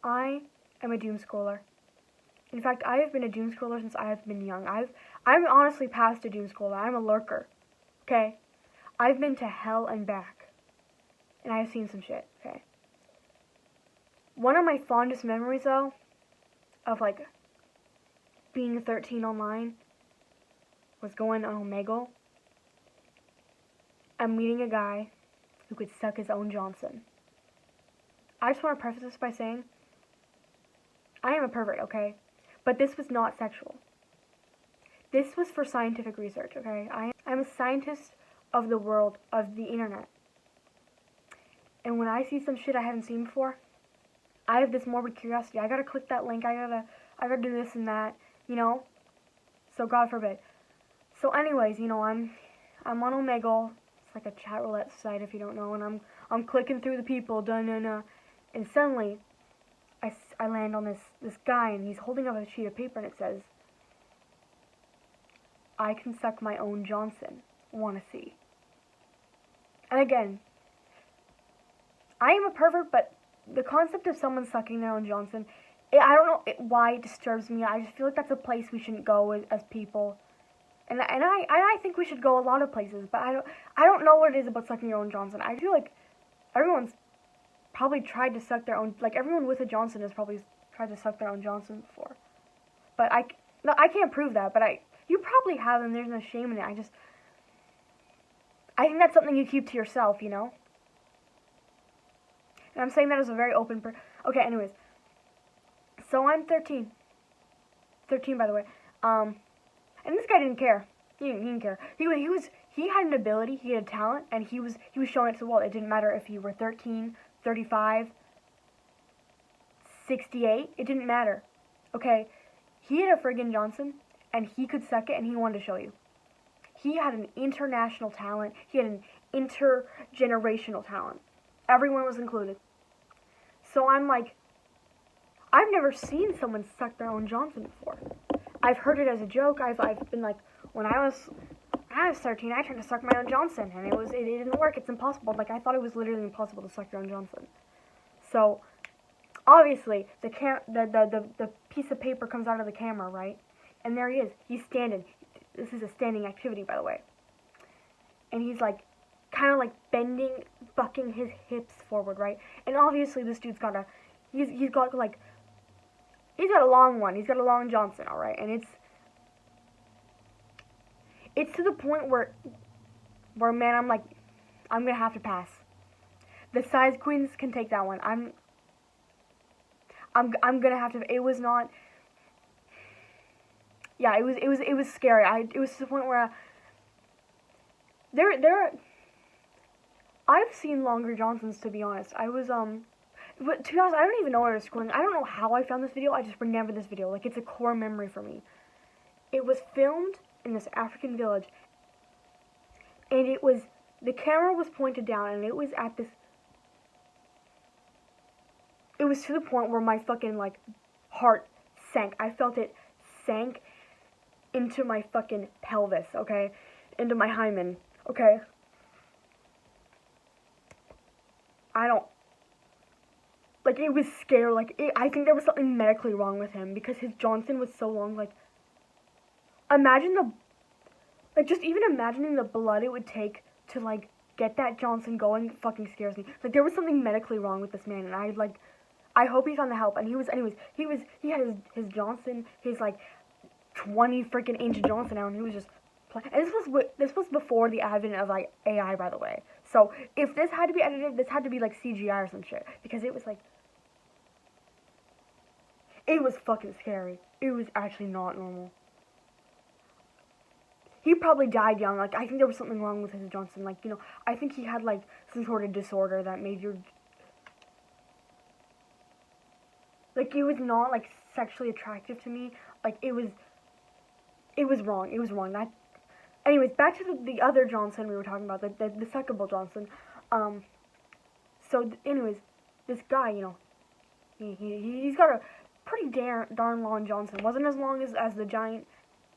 I am a doom scroller. In fact, I have been a doom scroller since I have been young. I'm honestly past a doom scroller. I'm a lurker. Okay? I've been to hell and back. And I've seen some shit, okay? One of my fondest memories, though, of, like, being 13 online was going on Omegle and meeting a guy who could suck his own Johnson. I just want to preface this by saying, I am a pervert, okay? But this was not sexual. This was for scientific research, okay? I'm a scientist of the world, of the internet. And when I see some shit I haven't seen before, I have this morbid curiosity. I gotta click that link, I gotta do this and that, you know? So God forbid. So anyways, you know, I'm on Omegle. It's like a chat roulette site if you don't know, and I'm clicking through the people, and suddenly I land on this guy, and he's holding up a sheet of paper, and it says, I can suck my own Johnson. Wanna see? And again, I am a pervert, but the concept of someone sucking their own Johnson, I don't know why it disturbs me. I just feel like that's a place we shouldn't go as people. And I think we should go a lot of places, but I don't know what it is about sucking your own Johnson. I feel like everyone's probably tried to suck their own, like everyone with a Johnson has probably tried to suck their own Johnson before. But I can't prove that, but you probably have, and there's no shame in it. I think that's something you keep to yourself, you know? And I'm saying that as a very open okay, anyways. So I'm 13. 13, by the way. And this guy didn't care. He didn't care. He had an ability, he had a talent, and he was showing it to the world. It didn't matter if you were 13, 35, 68. It didn't matter. Okay? He had a friggin' Johnson, and he could suck it, and he wanted to show you. He had an international talent. He had an intergenerational talent. Everyone was included. So I'm like, I've never seen someone suck their own Johnson before. I've heard it as a joke. I've been like, when I was 13, I tried to suck my own Johnson, and it didn't work. It's impossible. Like, I thought it was literally impossible to suck your own Johnson. So obviously, the piece of paper comes out of the camera, right? And there he is. He's standing. This is a standing activity, by the way. And he's like, kind of like bending, bucking his hips forward, right? And obviously, this dude's got he's got a long one. He's got a long Johnson, all right? And it's to the point where man, I'm like, I'm gonna have to pass. The size queens can take that one. I'm gonna have to. It was not. Yeah, it was scary. It was to the point where I've seen longer Johnsons, to be honest. But to be honest, I don't even know where I was scrolling. I don't know how I found this video. I just remember this video. Like, it's a core memory for me. It was filmed in this African village, and the camera was pointed down, and it was at this. It was to the point where my fucking like heart sank. I felt it sank into my fucking pelvis, okay? Into my hymen, okay? Like, it was scary. Like, I think there was something medically wrong with him because his Johnson was so long. Like, just even imagining the blood it would take to, like, get that Johnson going fucking scares me. Like, there was something medically wrong with this man, and I hope he found the help. And he had his Johnson, his, like, 20 freaking inch Johnson out, and he was just and this was before the advent of, like, AI, by the way. So if this had to be edited, this had to be like CGI or some shit, because it was like, it was fucking scary. It was actually not normal. He probably died young. Like, I think there was something wrong with his Johnson. Like, you know, I think he had like some sort of disorder that made your, like, it was not like sexually attractive to me. Like, it was wrong. It was wrong. Anyways, back to the other Johnson we were talking about, the suckable Johnson. So anyways, this guy, you know, he's got a pretty darn long Johnson. Wasn't as long as the giant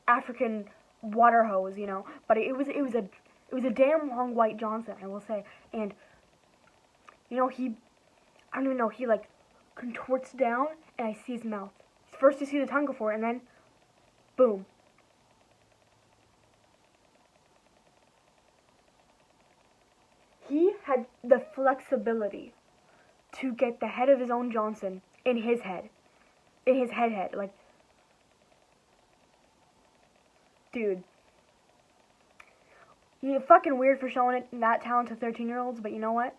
African water hose, you know, but it was a damn long white Johnson, I will say. And you know, I don't even know, he like contorts down, and I see his mouth. First you see the tongue go for it, and then, boom. He had the flexibility to get the head of his own Johnson in his head. In his head. Like, dude. You're fucking weird for showing that talent to 13-year-olds, but you know what?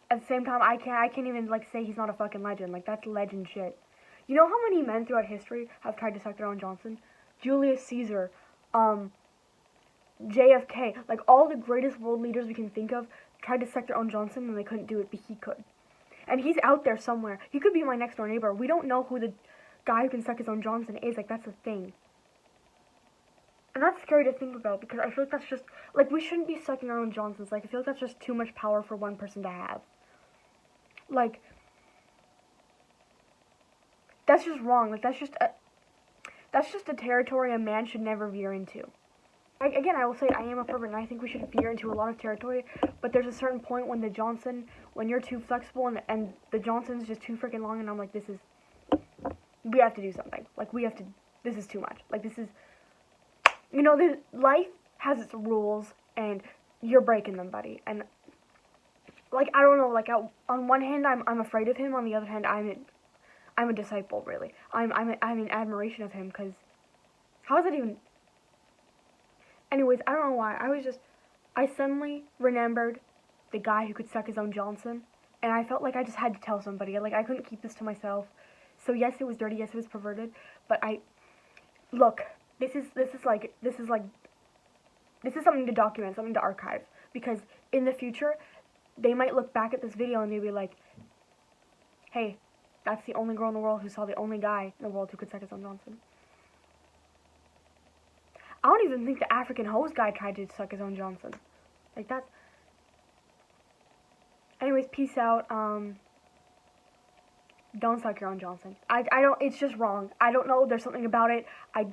At the same time, I can't even, like, say he's not a fucking legend. Like, that's legend shit. You know how many men throughout history have tried to suck their own Johnson? Julius Caesar, JFK, like, all the greatest world leaders we can think of tried to suck their own Johnson and they couldn't do it, but he could. And he's out there somewhere. He could be my next door neighbor. We don't know who the guy who can suck his own Johnson is. Like, that's a thing. And that's scary to think about because I feel like that's just, like, we shouldn't be sucking our own Johnsons. Like, I feel like that's just too much power for one person to have. Like, that's just wrong. Like, that's just a territory a man should never veer into. Again, I will say I am a pervert, and I think we should veer into a lot of territory, but there's a certain point when the Johnson, when you're too flexible and the Johnson's just too freaking long, and I'm like, we have to do something. Like, this is too much. Like, this is, you know, life has its rules, and you're breaking them, buddy. And, like, I don't know, like, on one hand, I'm afraid of him, on the other hand, I'm a disciple, really. I'm in admiration of him, because how is that even... Anyways, I don't know why. I suddenly remembered the guy who could suck his own Johnson, and I felt like I just had to tell somebody. Like, I couldn't keep this to myself. So yes, it was dirty. Yes, it was perverted. But look, this is something to document, something to archive, because in the future, they might look back at this video and they'll be like, hey, that's the only girl in the world who saw the only guy in the world who could suck his own Johnson. I don't even think the African hose guy tried to suck his own Johnson. Like, that's... Anyways, peace out. Don't suck your own Johnson. I don't... It's just wrong. I don't know. There's something about it. I